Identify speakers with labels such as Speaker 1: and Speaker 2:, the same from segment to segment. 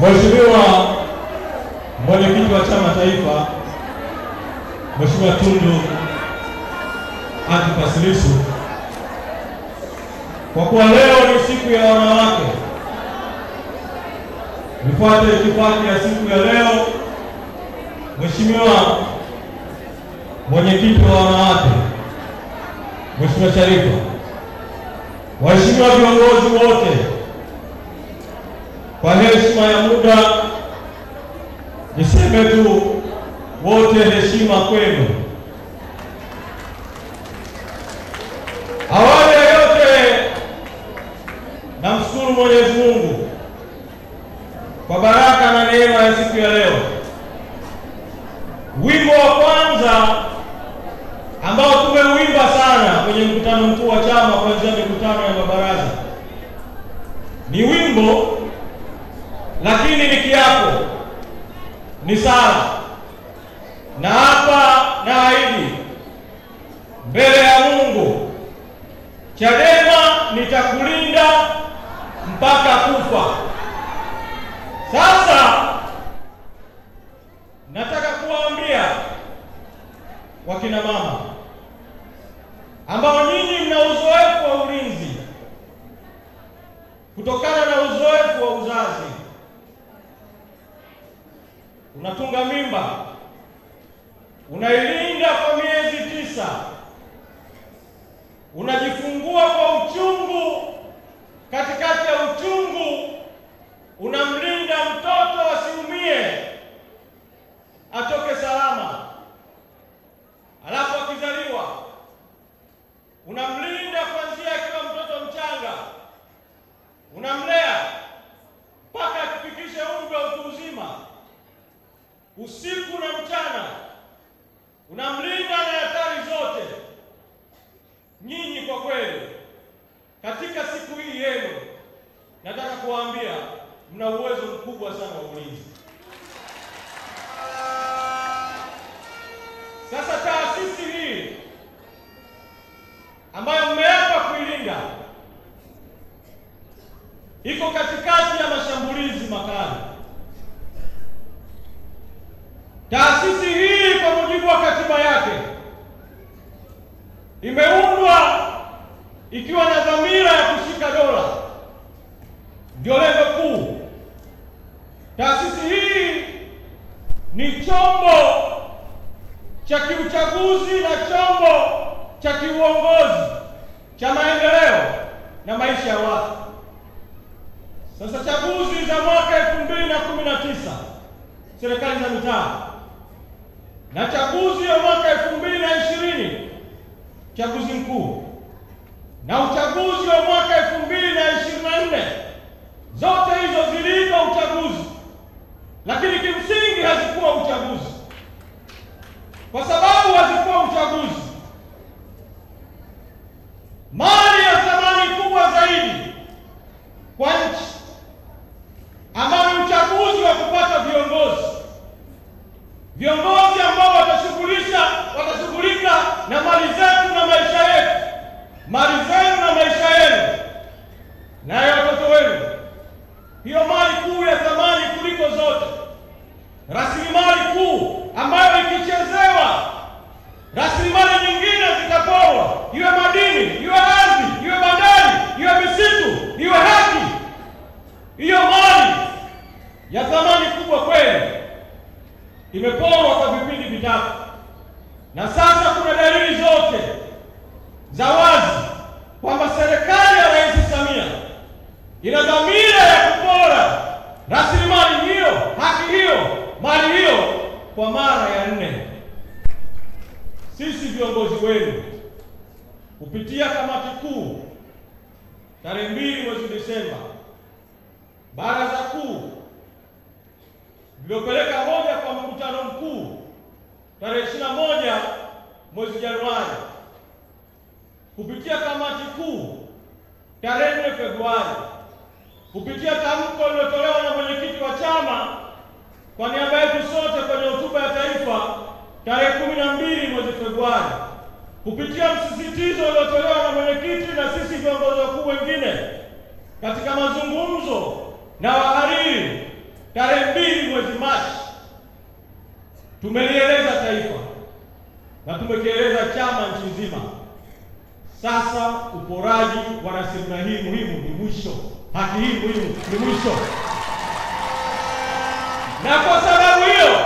Speaker 1: Mheshimiwa Mwenyekiti wa Chama Taifa, Mheshimiwa Tundu Antipas Lissu, kwa kuwa leo ni siku ya wanawake, nifuate itifaki ya siku ya leo. Mheshimiwa Mwenyekiti wa wanawake, Mheshimiwa Sharifa, waheshimiwa viongozi wote, kwa heshima ya muda niseme tu wote heshima kwenu. Awali ya yote namshukuru Mwenyezi Mungu kwa baraka na neema ya siku ya leo. Wimbo wa kwanza ambao tumeuimba sana kwenye mkutano mkuu wa chama kuanzia mikutano ya mabaraza ni wimbo, lakini ni kiapo, ni sala. Na hapa naahidi mbele ya Mungu, Chadema nitakulinda mpaka kufa. Sasa nataka kuwaambia wakina mama ambao nyinyi mna uzoefu wa ulinzi kutokana na uzoefu wa uzazi. Unatunga mimba, unailinda kwa miezi 9, unajifungua kwa uchungu, katikati ya uchungu unamlinda mtoto asiumie, atoke salama. Alafu akizaliwa unamlinda kuanzia akiwa mtoto mchanga, unamlea mpaka akifikishe umri wa utu uzima. Usiku na mchana unamlinda na hatari zote. Nyinyi kwa kweli katika siku hii yenu nataka kuwaambia mna uwezo mkubwa sana wa ulinzi. Sasa taasisi hii ambayo mmeapa kuilinda iko katikati ya mashambulizi makali. Taasisi hii kwa mujibu wa katiba yake imeundwa ikiwa na dhamira ya kushika dola, ndio lengo kuu. Taasisi hii ni chombo cha kiuchaguzi na chombo cha kiuongozi cha maendeleo na maisha ya watu. Sasa chaguzi za mwaka 2019 serikali za mitaa na chaguzi ya mwaka 2020 chaguzi mkuu na uchaguzi wa mwaka 2024, zote hizo ziliitwa uchaguzi, lakini kimsingi hazikuwa uchaguzi. Kwa sababu hazikuwa uchaguzi, mali ya thamani kubwa zaidi kwa nchi ambao ni uchaguzi wa kupata viongozi ambao watashughulika na mali zetu na maisha yetu, mali zenu na maisha yenu na ya watoto wenu. Hiyo mali kuu ya thamani kuliko zote, rasilimali kuu ambayo ikichezewa rasilimali nyingine zitaporwa, iwe madini, iwe ardhi, iwe bandari, iwe misitu, iwe haki. Hiyo mali ya thamani kubwa kweli imeporwa kwa vipindi vitatu, na sasa kuna dalili zote za wazi kwamba serikali ya Rais Samia ina dhamira ya kupora rasilimali hiyo, haki hiyo, mali hiyo kwa mara ya 4. Sisi viongozi wenu kupitia kamati kuu tarehe 2 mwezi Desemba, baraza kuu lilopeleka hoja kwa mkutano mkuu tarehe 21 mwezi Januari, kupitia kamati kuu tarehe 4 Februari, kupitia tamko lilotolewa na mwenyekiti wa chama kwa niaba yetu sote kwenye hotuba ya taifa tarehe 12 mwezi Februari, kupitia msisitizo uliotolewa na mwenyekiti na sisi viongozi wakuu wengine katika mazungumzo na wahariri tarehe 2 mwezi Machi tumelieleza taifa na tumekieleza chama nchi nzima. Sasa uporaji wa rasilimali hii muhimu ni mwisho. Haki hii muhimu ni mwisho. Na kwa sababu hiyo,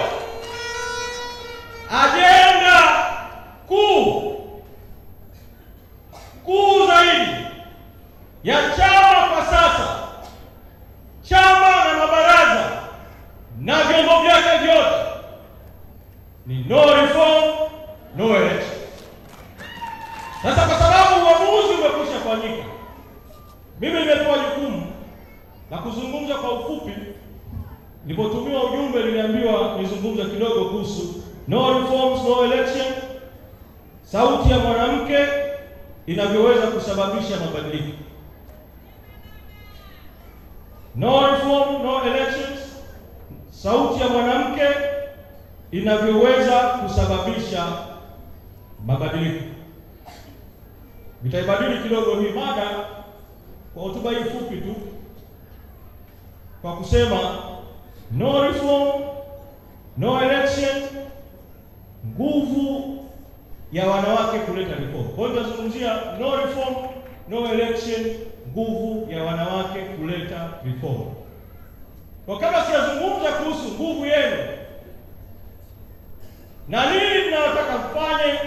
Speaker 1: ajenda kuu zaidi ya chama kwa sasa, chama na mabaraza na vyombo vyake vyote, ni no reform, no election. Sasa kwa sababu uamuzi umekwisha fanyika, mimi nimepewa jukumu la kuzungumza kwa ufupi. Nilipotumiwa ujumbe niliambiwa nizungumze kidogo kuhusu no reforms, no election, sauti ya mwanamke inavyoweza kusababisha mabadiliko. No reform, no elections, sauti ya mwanamke inavyoweza kusababisha mabadiliko. Nitaibadili kidogo hii mada kwa hotuba hii fupi tu kwa kusema no reform, no election, nguvu ya wanawake kuleta reform. Kwa hiyo tunazungumzia no reform, no election, nguvu ya wanawake kuleta reform. Kwa kama sijazungumza kuhusu nguvu yenu na nini mnataka kufanye,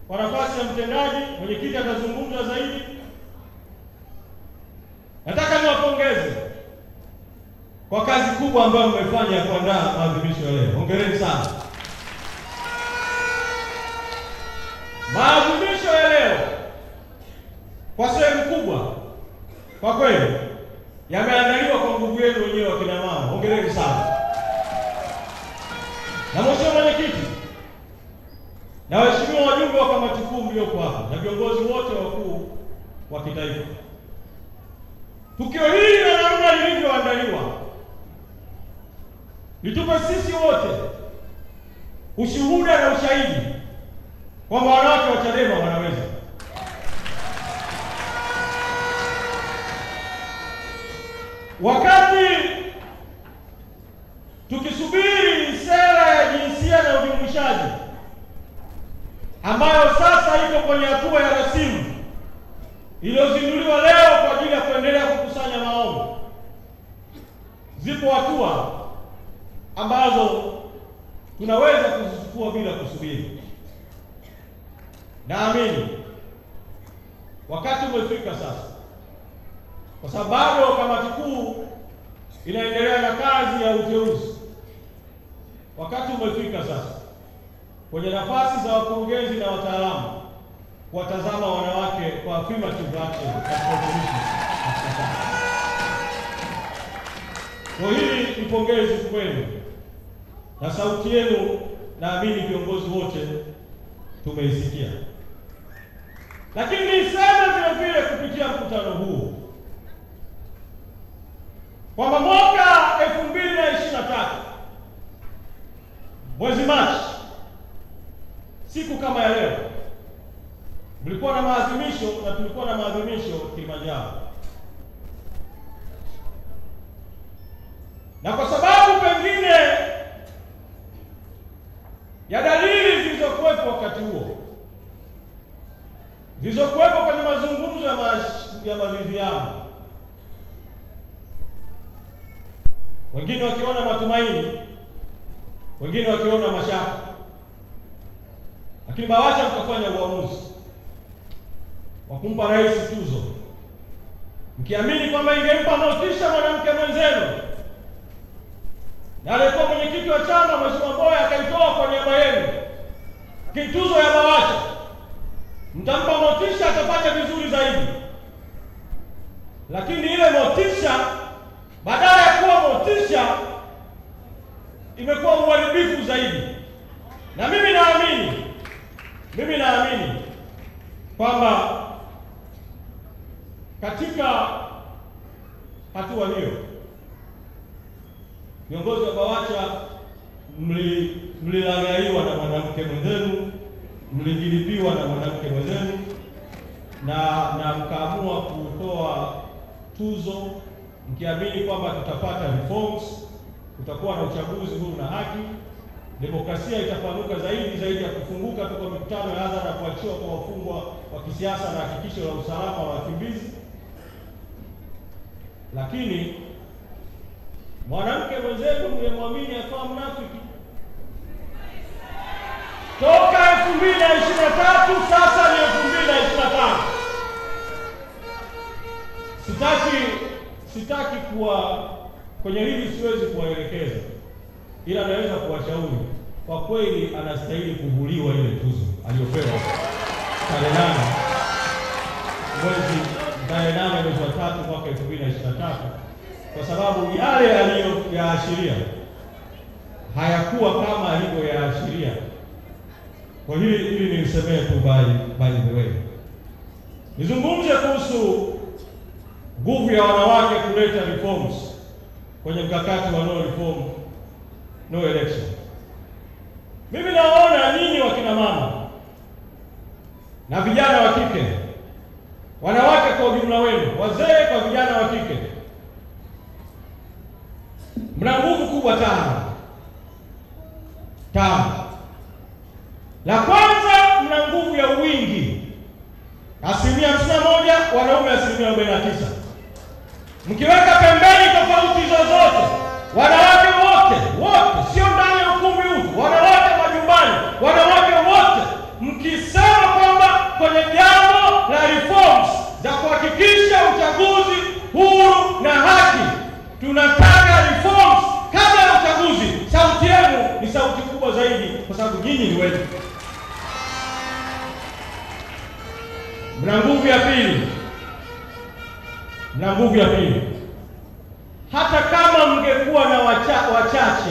Speaker 1: kwa nafasi ya mtendaji, mwenyekiti atazungumza zaidi. Nataka niwapongeze kwa kazi kubwa ambayo mmefanya ya kuandaa maadhimisho ya leo. Hongereni sana. Maadhimisho ya leo kwa sehemu kubwa kwa kweli yameandaliwa kwa nguvu yenu wenyewe wakina mama. Hongereni sana. Na mheshimiwa mwenyekiti na waheshimiwa wajumbe wa kamati kuu mlioko hapa na viongozi wote wakuu wa kitaifa, tukio hili na namna lilivyoandaliwa litupe sisi wote ushuhuda na ushahidi kwamba wanawake wa Chadema wanaweza. Wakati tukisubiri sera ya jinsia na ujumuishaji ambayo sasa iko kwenye hatua ya rasimu iliyozinduliwa leo kwa ajili ya kuendelea kukusanya maombi, zipo hatua ambazo tunaweza kuzichukua bila kusubiri. Naamini wakati umefika sasa, kwa sababu bado kamati kuu inaendelea na kazi ya uteuzi. Wakati umefika sasa kwenye nafasi za wakurugenzi na wataalamu kuwatazama wanawake kwa affirmative action katika utumishi. Kwa hili ni pongezi kwenu na sauti yenu naamini viongozi wote tumeisikia. Lakini niseme vile vile kupitia mkutano huu kwamba mwaka 2023 mwezi Machi, siku kama ya leo, mlikuwa na maadhimisho na tulikuwa na maadhimisho Kilimanjaro. Na kwa sababu pengine ya dalili zilizokuwepo wakati huo, zilizokuwepo kwenye mazungumzo ya maridhiano, wengine wakiona matumaini, wengine wakiona mashaka, lakini BAWACHA mkafanya uamuzi wa kumpa rais tuzo, mkiamini kwamba ingempa motisha mwanamke mwenzenu, na alikuwa mwenyekiti wa chama Mheshimiwa Mboya akaitoa kwa niaba yenu kituzo ya BAWACHA, mtampa motisha, atafanya vizuri zaidi. Lakini ile motisha badala ya kuwa motisha imekuwa uharibifu zaidi. Na mimi naamini kwamba katika hatua hiyo viongozi wa BAWACHA mlilangaiwa na mwanamke mwenzenu, mlijilipiwa na mwanamke mwenzenu, na mkaamua kutoa tuzo mkiamini kwamba tutapata reforms, kutakuwa na uchaguzi huru na haki, demokrasia itapanuka zaidi ya kufunguka tu kwa mikutano ya hadhara na kuachiwa kwa wafungwa wa kisiasa na hakikisho la usalama wa wakimbizi. Lakini mwanamke mwenzenu mliyemwamini akawa mnafiki toka 2023, sasa ni 2025. Sitaki kuwa kwenye hili, siwezi kuwaelekeza, ila naweza kuwashauri. Kwa kweli anastahili kuvuliwa ile tuzo aliyopewa tarehe 8 mwezi wa 3 mwaka 2023, kwa sababu yale aliyoyaashiria hayakuwa kama alivyoyaashiria. Kwa hili nisemee tu by the way. Nizungumze kuhusu nguvu ya wanawake kuleta reforms kwenye mkakati wa no reform no election. Mimi naona nyinyi wakina mama na vijana wa kike, wanawake kwa ujumla wenu, wazee kwa vijana wa kike, mna nguvu kubwa tano. La kwanza, mna nguvu ya wingi, 51%, wanaume 49%. Mkiweka pembeni tofauti zozote, wanawake wote, sio ndani ya ukumbi huu, wanawake majumbani, wanawake wote, mkisema kwamba kwenye jambo la reforms za kuhakikisha uchaguzi huru na haki, tunataka reforms kabla ya uchaguzi, sauti yenu ni sauti kubwa zaidi, kwa sababu nyinyi ni wengi. Mna nguvu ya pili. Hata kama mngekuwa na wachache,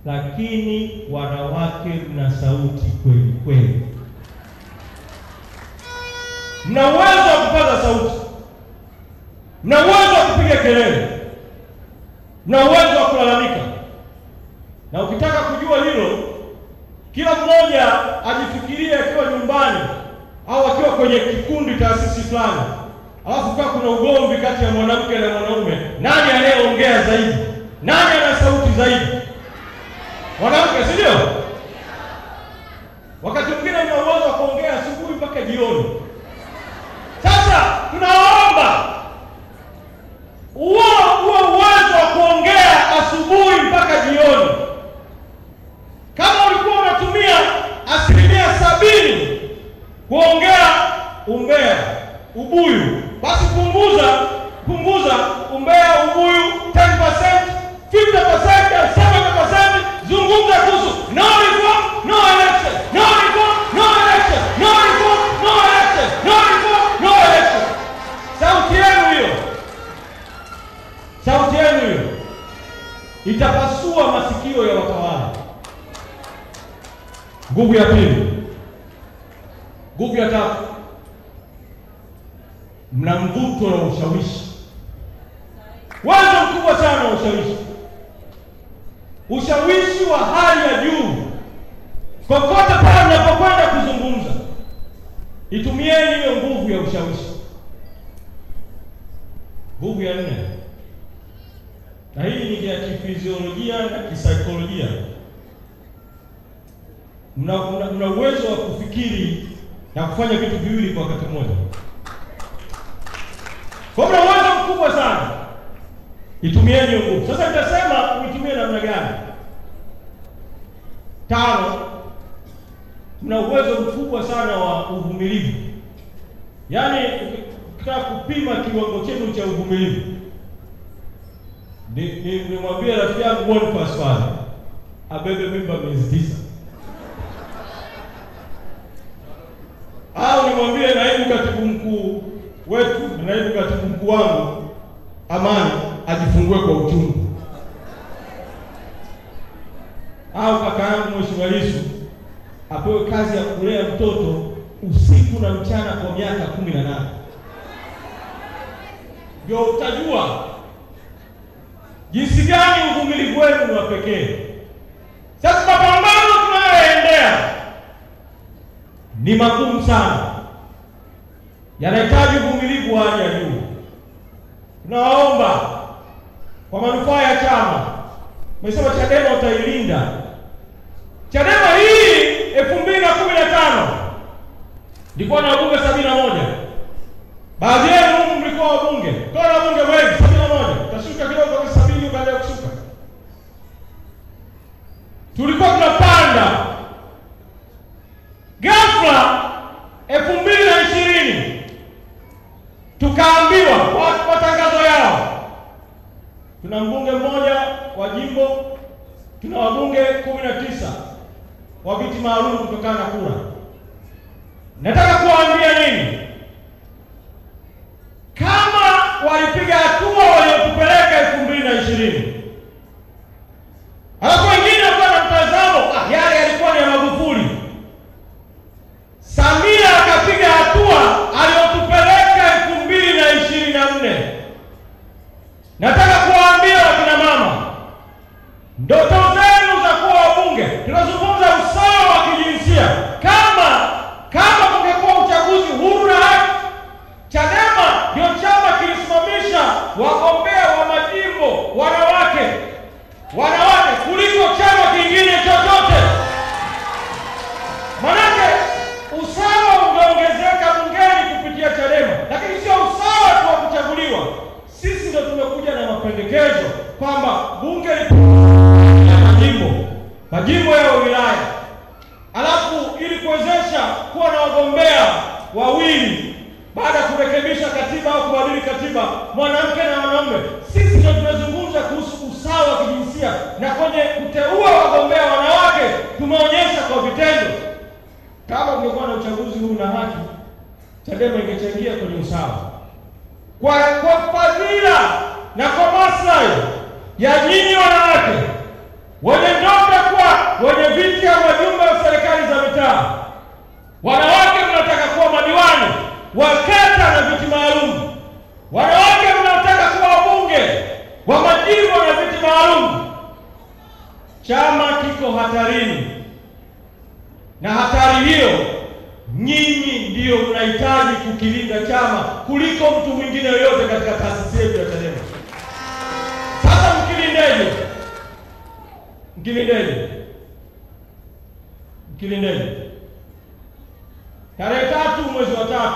Speaker 1: lakini wanawake mna sauti kweli. Mna uwezo wa kupaza sauti, mna uwezo wa kupiga kelele, mna uwezo wa kulalamika. Na ukitaka kujua hilo, kila mmoja ajifikirie akiwa nyumbani au akiwa kwenye kikundi, taasisi fulani, alafu kwa kuna ugomvi kati ya mwanamke na mwanaume, nani anayeongea zaidi? Nani ana sauti zaidi? Mwanamke, si ndio? Wakati mwingine mna uwezo wa kuongea asubuhi mpaka jioni. Sasa tunaomba huo uwezo wa kuongea asubuhi mpaka jioni, kama ulikuwa unatumia 70% kuongea umbea, ubuyu, basi punguza umbea, ubuyu 10%, 50%, 70%. Zungumza kuhusu no reform, no election, no reform, no election, no reform, no election, no reform, no election. Sauti yenu hiyo itapasua masikio ya watawala. Nguvu ya pili. Nguvu ya tatu, mna mvuto na ushawishi, uwezo mkubwa sana wa ushawishi wa hali ya juu. Kokote pale mnapokwenda kuzungumza, itumieni hiyo nguvu ya ushawishi. Nguvu ya 4, na hii ni ya kifiziolojia na kisaikolojia, mna uwezo wa kufikiri na kufanya vitu viwili kwa wakati mmoja. Kwa mna uwezo mkubwa sana, itumieni hiyo nguvu. Sasa nitasema uitumie namna gani. 5, mna uwezo mkubwa sana wa uvumilivu. Yaani ukitaka kupima kiwango chenu cha uvumilivu, nimwambie rafiki yangu Boniface pale abebe mimba miezi 9. Au nimwambie naibu katibu mkuu wetu, naibu katibu mkuu wangu Amani ajifungue kwa uchungu. Au kaka yangu Mheshimiwa Lissu apewe kazi ya kulea mtoto usiku na mchana kwa miaka 18. Ndio utajua jinsi gani uvumilivu wenu ni wa pekee. Sasa mapambano tunayoendea ni magumu sana, yanahitaji uvumilivu wa hali ya juu. tunaomba kwa manufaa ya chama, umesema Chadema utailinda. Chadema hii 2015 ilikuwa na wabunge 71. Baadhi yenu mlikuwa wabunge. Kwa wabunge wengi 71. Tashuka kidogo kwa 70 baada ya kushuka. Tulikuwa tunapanda. Ghafla 2020 tukaambiwa kwa tangazo yao, tuna mbunge mmoja wa jimbo, tuna wabunge 19 wa viti maalum kutokana na kura. Nataka kuwaambia nini? Kama walipiga hatua waliotupeleka 2020, alafu wengine wakawa na mtazamo yale yalikuwa ni ya Magufuli, Samia akapiga hatua aliyotupeleka 2024. Nataka kuwaambia wakina mama, ndoto zenu za kuwa wabunge, tunazungumza usawa wa kijinsia. Kama kungekuwa uchaguzi huru na haki, Chadema ndio chama kilisimamisha wagombea wa majimbo wanawake kuliko chama kingine chochote. Manake usawa ungeongezeka bungeni kupitia Chadema, lakini sio usawa tu wa kuchaguliwa. Sisi ndio tumekuja na mapendekezo kwamba bunge ya majimbo ya wilaya, alafu ili kuwezesha kuwa na wagombea wawili baada ya kurekebisha katiba au kubadili katiba, mwanamke na wanaume. Sisi ndio tunazungumza kuhusu usawa wa kijinsia, na kwenye kuteua wagombea wanawake tumeonyesha kwa vitendo. Kama ungekuwa na uchaguzi huru na haki, Chadema ingechangia kwenye usawa kwa fadhila na kwa maslahi ya nyinyi wanawake wenye ndoto kwa wenye viti au wajumbe wa serikali za mitaa. Wanawake mnataka kuwa madiwani wa kata na viti maalum. Wanawake mnataka kuwa wabunge wa majimbo na viti maalum. Chama kiko hatarini, na hatari hiyo nyinyi ndio mnahitaji kukilinda chama kuliko mtu mwingine yoyote katika taasisi yetu ya Chadema. Sasa mkilindeje? Tarehe 3 mwezi wa 3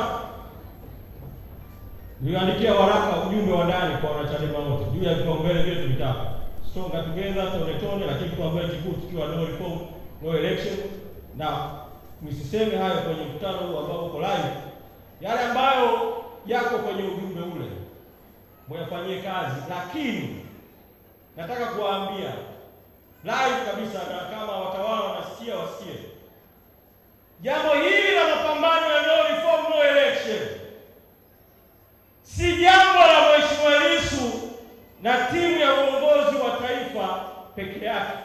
Speaker 1: niliandikia waraka ujumbe wa ndani kwa wanachadema wote juu ya vipaumbele vyetu vitatu: Strong Together, tone, lakini kipaumbele kikuu kikiwa no reform, no election. Na msiseme hayo kwenye mkutano huu ambao uko live. Yale ambayo yako kwenye ujumbe ule mwafanyie kazi, lakini nataka kuwaambia live kabisa, na kama watawala wanasikia wasikie, jambo hili la mapambano ya no reform, no election si jambo la Mheshimiwa Lissu na timu ya uongozi wa taifa peke yake,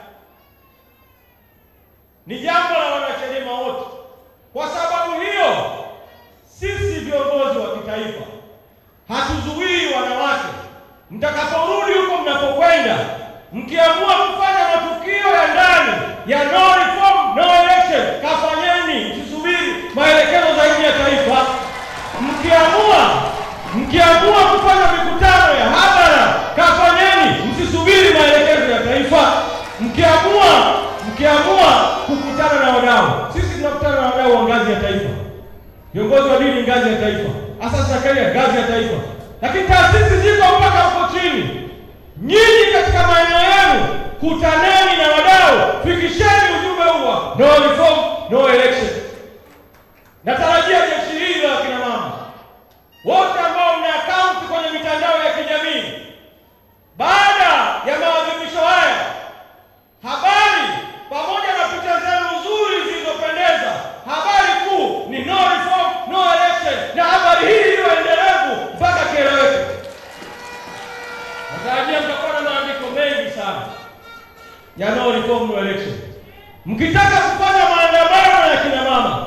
Speaker 1: ni jambo la wanachadema wote. Kwa sababu hiyo, sisi viongozi wa kitaifa hatuzuii wanawake. Mtakaporudi huko mnapokwenda, mkiamua kufanya matukio ya ndani ya no reform, no election, kafanyeni, msisubiri maelekezo zaidi ya taifa. Mkiamua kufanya mikutano ya hadhara, kafanyeni, msisubiri maelekezo ya taifa. Mkiamua kukutana na wadau, sisi tunakutana na wadau wa ngazi ya taifa, viongozi wa dini ngazi ya taifa, asasi za kiraia ngazi ya taifa, lakini taasisi ziko mpaka huko chini. Nyinyi katika maeneo yenu kutaneni na wadau, fikisheni ujumbe huo, no reform, no election. Natarajia jeshi hili la kina mama wote ambao mna account kwenye mitandao ya kijamii, baada ya maadhimisho haya, habari pamoja na picha zenu nzuri zilizopendeza, habari kuu ni no reform, no election, na habari hii iwe endelevu mpaka kieleweke. Natarajia mtakuwa na maandiko mengi sana ya no reform, no election. Mkitaka kufanya maandamano ya kina mama,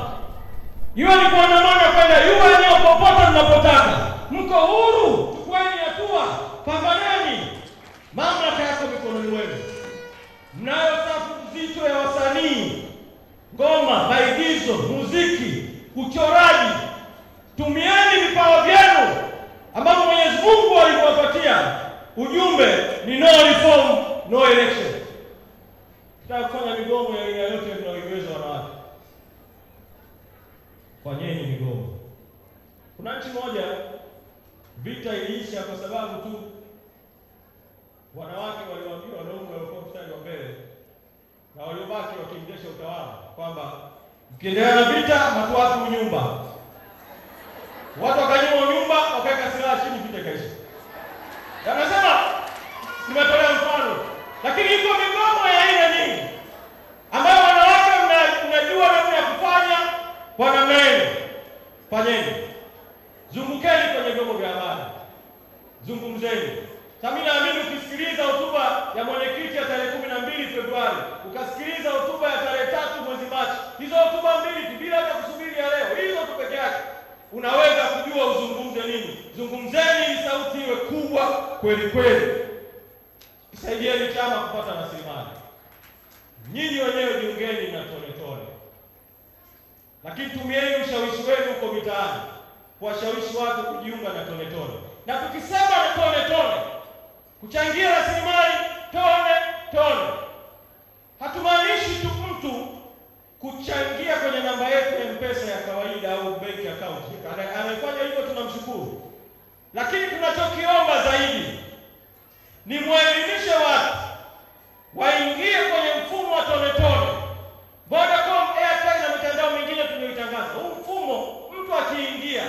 Speaker 1: iwe ni kuandamana kwenda eneo popote mnapotaka, mko huru, chukueni hatua, pambaneni. Mamlaka yako mikononi mwenu. Mnayo safu nzito ya wasanii, ngoma, maigizo, muziki, uchoraji. Tumieni vipawa vyenu ambavyo Mwenyezi Mungu alivyowapatia. ujumbe ni no reform, no election. Tutaka kufanya migomo ya aina yote mnayoiweza wanawake, fanyeni migomo. Kuna nchi moja vita iliisha kwa sababu tu wanawake waliwaambia wanaume walikuwa mstari wa mbele na waliobaki wakiendesha utawala kwamba mkiendelea na vita hatuachi nyumba. Watu wakanyimwa nyumba, wakaweka silaha chini, vita ikaisha. Anasema nimetolea mfano, lakini iko migomo ya aina nyingi ambayo wanawake mnajua namna ya kufanya kwa namna yenu. Fanyeni. Zungukeni kwenye vyombo vya habari. Zungumzeni. Mimi naamini ukisikiliza hotuba ya mwenyekiti ya tarehe 12 Februari, ukasikiliza hotuba ya tarehe 3 mwezi Machi, hizo hotuba mbili bila hata kusubiri ya leo, hizo tu peke yake unaweza kujua uzungumze nini. Zungumzeni ili sauti iwe kubwa kweli kweli. Saidieni chama kupata rasilimali. Nyinyi wenyewe jiungeni na tone tone. Lakini tumieni ushawishi wenu huko mitaani kuwashawishi watu kujiunga na tone tone. Na tukisema na tone tone, kuchangia rasilimali tone tone, hatumaanishi tu mtu kuchangia kwenye namba yetu ya M-Pesa ya kawaida au bank account. Anafanya hivyo, tunamshukuru. Lakini tunachokiomba zaidi ni muelimishe watu waingie kwenye mfumo wa tone tone. Vodacom, Airtel na mitandao mingine tuliyoitangaza. Huu mfumo mtu akiingia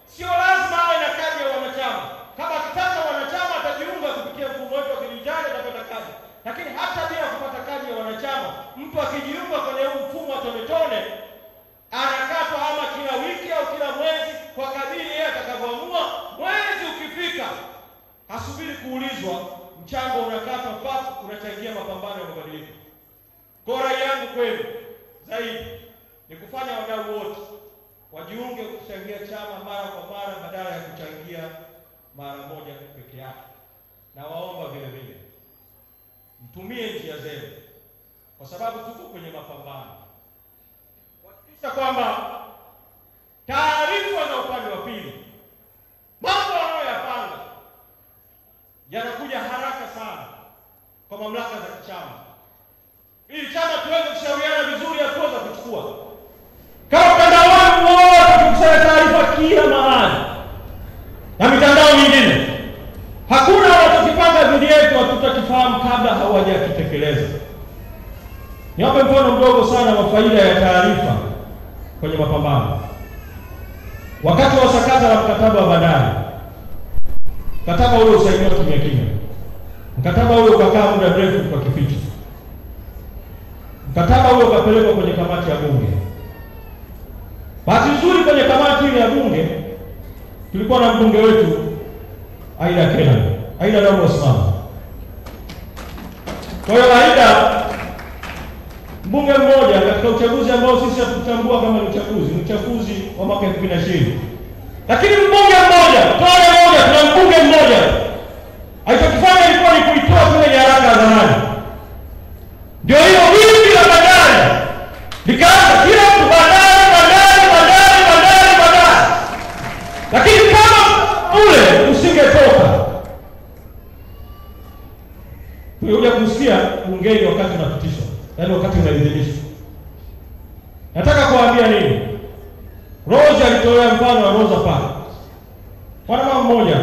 Speaker 1: sio lazima awe na kadi ya wanachama. Kama akitaka wanachama atajiunga kupitia mfumo wetu wa kidijitali, atapata kadi. Lakini hata bila kupata kadi ya wanachama, mtu akijiunga kwenye huu mfumo wa tone tone anakatwa ama kila wiki au kila mwezi kwa kadiri yeye atakavyoamua. Mwezi ukifika hasubiri kuulizwa, mchango unakatwa papo, unachangia mapambano ya mabadiliko. Kwa rai yangu kwenu zaidi ni kufanya wadau wote wajiunge kuchangia chama mara kwa mara badala ya kuchangia mara moja peke yake. Na waomba vile vile mtumie njia zenu, kwa sababu tuko kwenye mapambano, kuhakikisha kwamba taarifa za upande wa pili, mambo wanayoyapanga yanakuja haraka sana kwa mamlaka za chama, ili chama tuweze kushauriana vizuri hatua za kuchukua. Kama mtandao wangu wote tukusanya taarifa kila mahali na mitandao mingine, hakuna wanachokipanga dhidi yetu hatutakifahamu kabla hawajakitekeleza. Niwape mfano mdogo sana wa faida ya taarifa kwenye mapambano. Wakati wa sakata la mkataba wa bandari, mkataba ule usainiwa kimya kimya. Mkataba ule ukakaa muda mrefu kwa kificho. Mkataba ule ukapelekwa kwenye kamati ya bunge. Bahati nzuri kwenye kamati ile ya bunge tulikuwa na mbunge wetu Aida Kenan. Aida ndio msimamo. Kwa hiyo Aida, mbunge mmoja katika uchaguzi ambao sisi hatutambua kama ni uchaguzi wa mwaka 2020. Lakini mbunge mmoja, tone moja, tuna mbunge mmoja. Alichokifanya ilikuwa ni kuitoa kule nyaraka hadharani. Ndio hiyo wimbi la bandari likaanza, kila mtu bandari. Lakini kama ule usingetoka, tulikuja kusikia bungeni wakati unapitishwa, yaani wakati unaidhinishwa. Nataka kuambia nini? Rose alitolea mfano wa Rosa Parks. Mwanamama mmoja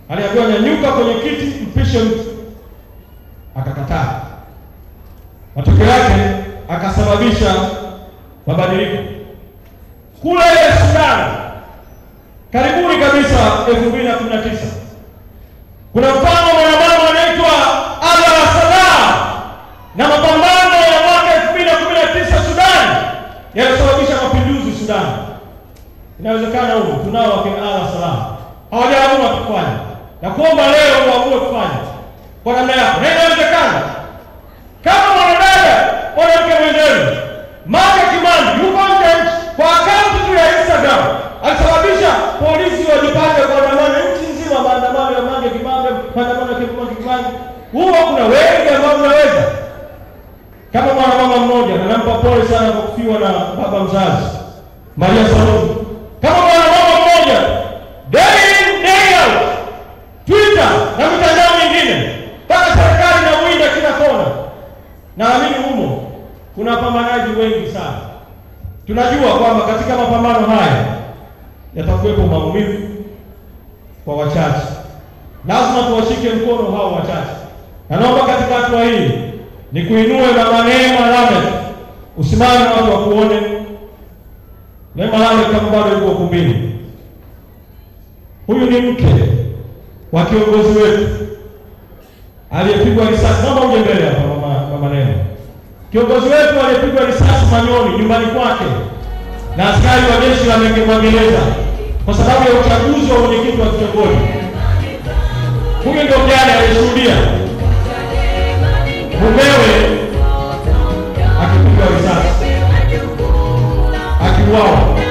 Speaker 1: aliambiwa nyanyuka kwenye kiti mpishe mtu, akakataa. Matokeo yake akasababisha mabadiliko kule Sudan. Karibuni kabisa 2019 kuna mfano mwanamama anaitwa Ala Salah na mapambano ya mwaka 2019 Sudan yalisababisha mapinduzi Sudan. Inawezekana huko tunao wakina Ala Salah hawajaamua kufanya, na kuomba leo waamue kufanya kwa namna yako. Inawezekana kama mwanadada mwanamke mwenzenu Mama Kimani yuko nje kwa akaunti tu ya Instagram alisababisha polisi wajipange kwa maandamano nchi nzima, maandamano ya Mange Kimambe, maandamano ya Kimambe. Huwa kuna wengi ambao wanaweza. Kama mwanamama mmoja, na nampa pole sana kwa kufiwa na baba mzazi Maria Salome. Kama mwanamama mmoja, day in day out, Twitter na mitandao naamini humo kuna wapambanaji wengi sana. Tunajua kwamba katika mapambano haya yatakuwepo maumivu kwa wachache. Lazima tuwashike mkono hao wachache. Na naomba katika hatua hii ni kuinue Mama Neema Lameck. Usimame watu wakuone. Neema Lameck kama bado yuko ukumbini. Huyu ni mke wa kiongozi wetu aliyepigwa risasi. Naomba uje mbele hapa Mama Neema. Kiongozi wetu aliyepigwa risasi Manyoni nyumbani kwake na askari wa jeshi la Magereza kwa sababu ya uchaguzi wa mwenyekiti wa kitongoji. Huyu ndio mjane aliyeshuhudia mumewe akipigwa risasi, akiuawa.